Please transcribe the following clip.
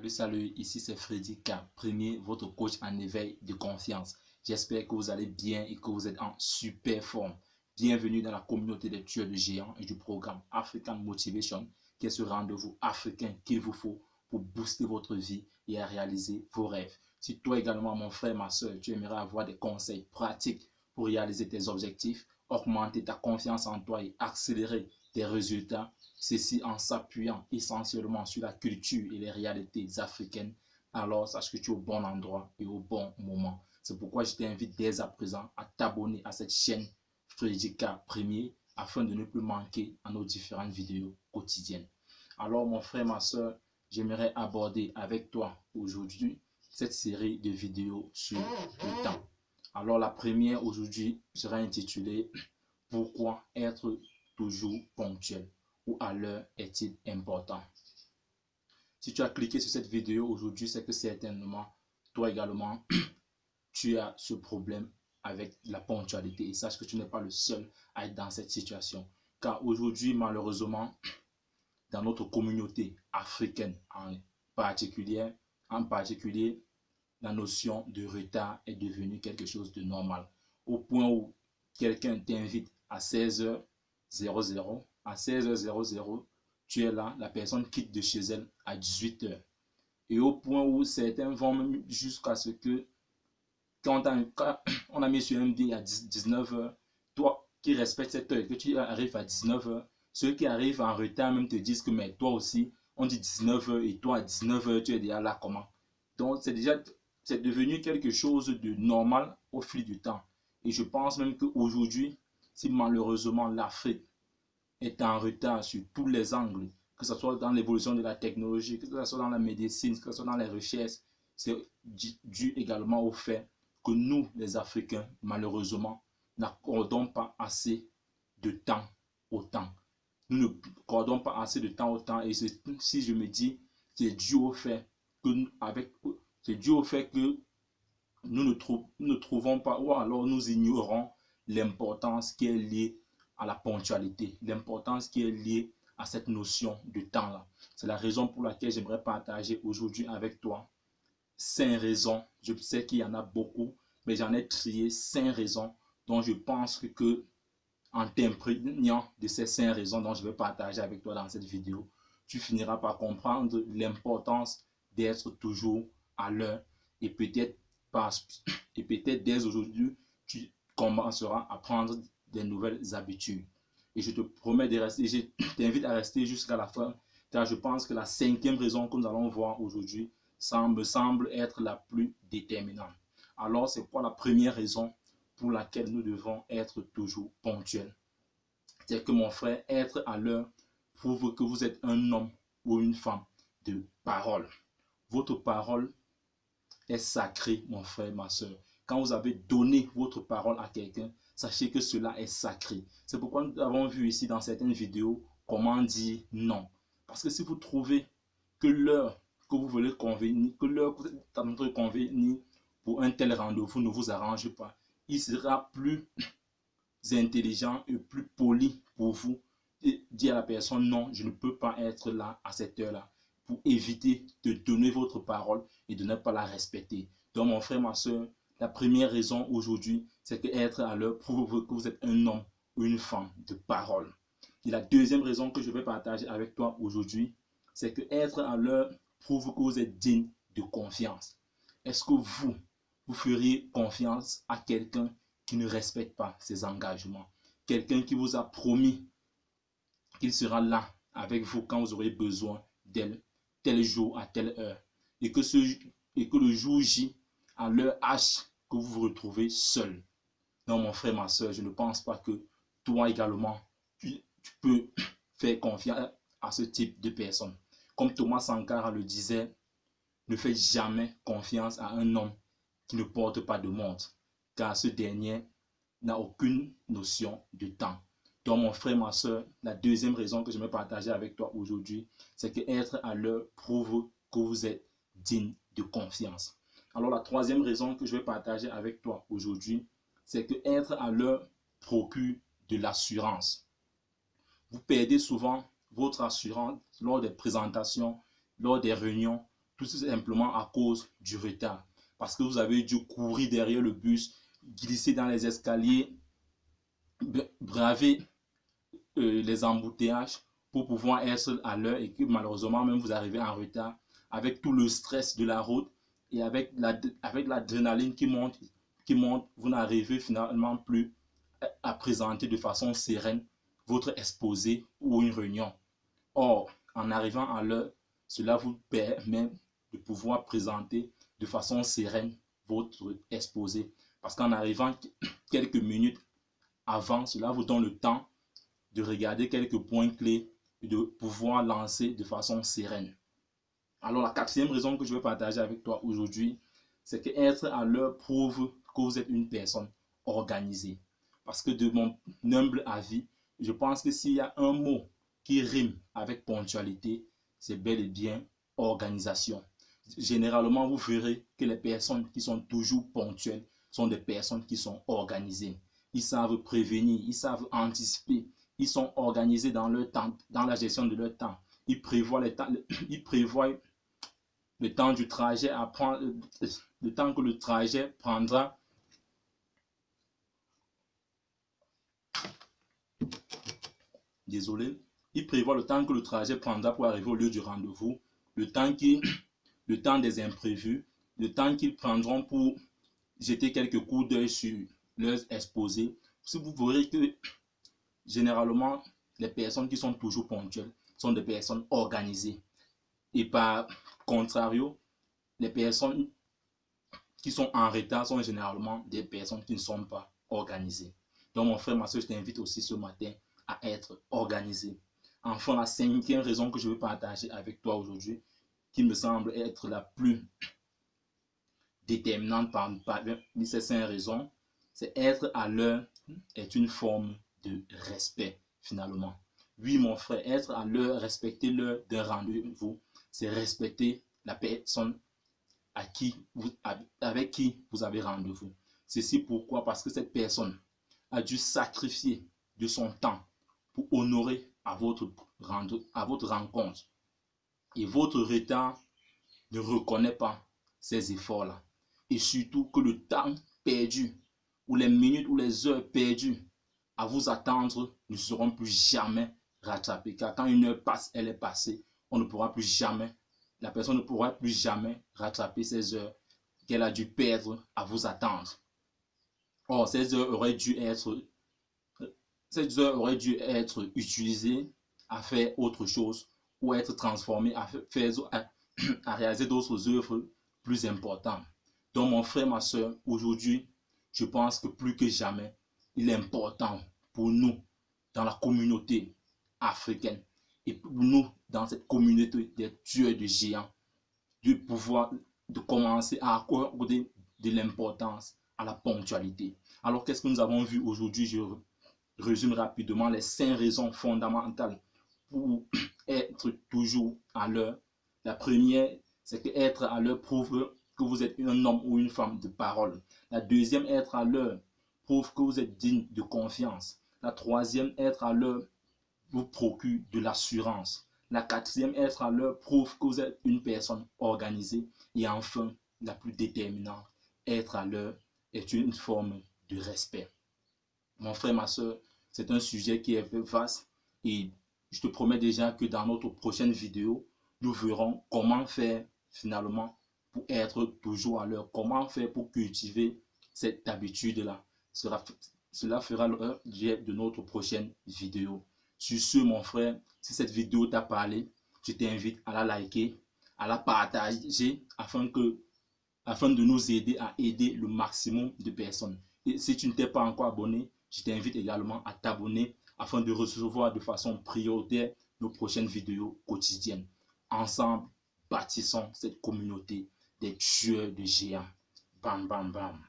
Salut, ici c'est Freddy K, premier, votre coach en éveil de confiance. J'espère que vous allez bien et que vous êtes en super forme. Bienvenue dans la communauté des tueurs de géants et du programme African Motivation, qui est ce rendez-vous africain qu'il vous faut pour booster votre vie et à réaliser vos rêves. Si toi également, mon frère, ma soeur, tu aimerais avoir des conseils pratiques pour réaliser tes objectifs, augmenter ta confiance en toi et accélérer tes résultats, ceci en s'appuyant essentiellement sur la culture et les réalités africaines, alors sache que tu es au bon endroit et au bon moment. C'est pourquoi je t'invite dès à présent à t'abonner à cette chaîne Freddy K Premier afin de ne plus manquer à nos différentes vidéos quotidiennes. Alors mon frère, ma soeur, j'aimerais aborder avec toi aujourd'hui cette série de vidéos sur le temps. Alors la première aujourd'hui sera intitulée « Pourquoi être toujours ponctuel ?» ou à l'heure est-il important? Si tu as cliqué sur cette vidéo aujourd'hui, c'est que certainement, toi également, tu as ce problème avec la ponctualité. Et sache que tu n'es pas le seul à être dans cette situation. Car aujourd'hui, malheureusement, dans notre communauté africaine en particulier, la notion de retard est devenue quelque chose de normal. Au point où quelqu'un t'invite à 16h00, à 16h00, tu es là, la personne quitte de chez elle à 18h. Et au point où certains vont même jusqu'à ce que, quand on a mis sur MD à 19h, toi qui respectes cette heure, que tu arrives à 19h, ceux qui arrivent en retard même te disent que mais toi aussi, on dit 19h et toi à 19h, tu es déjà là comment? Donc c'est devenu quelque chose de normal au fil du temps. Et je pense même qu'aujourd'hui, si malheureusement l'Afrique est en retard sur tous les angles, que ce soit dans l'évolution de la technologie, que ce soit dans la médecine, que ce soit dans les recherches, c'est dû également au fait que nous, les Africains, malheureusement, n'accordons pas assez de temps au temps. Nous n'accordons pas assez de temps au temps. Et si je me dis, c'est dû au fait que nous ne trouvons pas, ou alors nous ignorons l'importance qui est liée à la ponctualité, l'importance qui est liée à cette notion de temps-là. C'est la raison pour laquelle j'aimerais partager aujourd'hui avec toi 5 raisons. Je sais qu'il y en a beaucoup, mais j'en ai trié 5 raisons dont je pense que en t'imprégnant de ces 5 raisons dont je vais partager avec toi dans cette vidéo, tu finiras par comprendre l'importance d'être toujours à l'heure et peut-être dès aujourd'hui, tu commenceras à prendre des nouvelles habitudes. Et je te promets de rester, je t'invite à rester jusqu'à la fin, car je pense que la 5e raison que nous allons voir aujourd'hui me semble être la plus déterminante. Alors, c'est quoi la première raison pour laquelle nous devons être toujours ponctuels? C'est que mon frère, être à l'heure prouve que vous êtes un homme ou une femme de parole. Votre parole est sacrée, mon frère, ma soeur. Quand vous avez donné votre parole à quelqu'un, sachez que cela est sacré. C'est pourquoi nous avons vu ici dans certaines vidéos comment dire non. Parce que si vous trouvez que l'heure que vous voulez convenir, que l'heure que vous êtes en train de convenir pour un tel rendez-vous ne vous arrange pas, il sera plus intelligent et plus poli pour vous de dire à la personne non, je ne peux pas être là à cette heure-là, pour éviter de donner votre parole et de ne pas la respecter. Donc mon frère, ma soeur, la première raison aujourd'hui, c'est que être à l'heure prouve que vous êtes un homme ou une femme de parole. Et la deuxième raison que je vais partager avec toi aujourd'hui, c'est que être à l'heure prouve que vous êtes digne de confiance. Est-ce que vous feriez confiance à quelqu'un qui ne respecte pas ses engagements? Quelqu'un qui vous a promis qu'il sera là avec vous quand vous aurez besoin d'elle, tel jour à telle heure. Et que le jour J, à l'heure H, que vous vous retrouvez seul. Non, mon frère, ma soeur, je ne pense pas que toi également, tu peux faire confiance à ce type de personne. Comme Thomas Sankara le disait, ne faites jamais confiance à un homme qui ne porte pas de montre, car ce dernier n'a aucune notion de temps. Donc mon frère, ma soeur, la deuxième raison que je vais partager avec toi aujourd'hui, c'est que être à l'heure prouve que vous êtes digne de confiance. Alors la troisième raison que je vais partager avec toi aujourd'hui, c'est que être à l'heure procure de l'assurance. Vous perdez souvent votre assurance lors des présentations, lors des réunions, tout simplement à cause du retard. Parce que vous avez dû courir derrière le bus, glisser dans les escaliers, braver les embouteillages pour pouvoir être à l'heure et que malheureusement même vous arrivez en retard avec tout le stress de la route et avec l'adrénaline qui monte, vous n'arrivez finalement plus à présenter de façon sereine votre exposé ou une réunion. Or, en arrivant à l'heure, cela vous permet de pouvoir présenter de façon sereine votre exposé. Parce qu'en arrivant quelques minutes avant, cela vous donne le temps de regarder quelques points clés et de pouvoir lancer de façon sereine. Alors, la quatrième raison que je vais partager avec toi aujourd'hui, c'est que être à l'heure prouve que vous êtes une personne organisée. Parce que de mon humble avis, je pense que s'il y a un mot qui rime avec ponctualité, c'est bel et bien organisation. Généralement, vous verrez que les personnes qui sont toujours ponctuelles sont des personnes qui sont organisées. Ils savent prévenir, ils savent anticiper, ils sont organisés dans leur temps, dans la gestion de leur temps. Ils prévoient le temps du trajet à prendre, le temps que le trajet prendra. Désolé. Ils prévoient le temps que le trajet prendra pour arriver au lieu du rendez-vous, le temps des imprévus, le temps qu'ils prendront pour jeter quelques coups d'œil sur leurs exposés. Si vous verrez que généralement, les personnes qui sont toujours ponctuelles sont des personnes organisées. Et par contrario, les personnes qui sont en retard sont généralement des personnes qui ne sont pas organisées. Donc mon frère, ma soeur, je t'invite aussi ce matin à être organisé. Enfin, la cinquième raison que je veux partager avec toi aujourd'hui, qui me semble être la plus déterminante parmi ces 5 raisons, c'est être à l'heure est une forme de respect finalement. Oui, mon frère, être à l'heure, respecter l'heure d'un rendez-vous, c'est respecter la personne avec qui vous avez rendez-vous. Ceci pourquoi? Parce que cette personne a dû sacrifier de son temps pour honorer à votre rencontre. Et votre retard ne reconnaît pas ces efforts-là. Et surtout que le temps perdu, ou les minutes ou les heures perdues à vous attendre ne seront plus jamais rattrapées. Car quand une heure passe, elle est passée. On ne pourra plus jamais, la personne ne pourra plus jamais rattraper ces heures qu'elle a dû perdre à vous attendre. Or, ces heures auraient dû être utilisées à faire autre chose ou être transformées à réaliser d'autres œuvres plus importantes. Donc, mon frère, ma soeur, aujourd'hui, je pense que plus que jamais, il est important pour nous, dans la communauté africaine, et pour nous, dans cette communauté des tueurs de géants, de commencer à accorder de l'importance à la ponctualité. Alors, qu'est-ce que nous avons vu aujourd'hui? Je résume rapidement les 5 raisons fondamentales pour être toujours à l'heure. La première, c'est que être à l'heure prouve que vous êtes un homme ou une femme de parole. La deuxième, être à l'heure prouve que vous êtes digne de confiance. La troisième, être à l'heure vous procure de l'assurance. La quatrième, être à l'heure prouve que vous êtes une personne organisée. Et enfin, la plus déterminante, être à l'heure est une forme de respect. Mon frère, ma soeur, c'est un sujet qui est vaste et je te promets déjà que dans notre prochaine vidéo, nous verrons comment faire finalement pour être toujours à l'heure, comment faire pour cultiver cette habitude-là. Cela fera l'objet de notre prochaine vidéo. Sur ce, mon frère, si cette vidéo t'a parlé, je t'invite à la liker, à la partager afin de nous aider à aider le maximum de personnes. Et si tu ne t'es pas encore abonné, je t'invite également à t'abonner afin de recevoir de façon prioritaire nos prochaines vidéos quotidiennes. Ensemble, bâtissons cette communauté des tueurs de géants. Bam, bam, bam.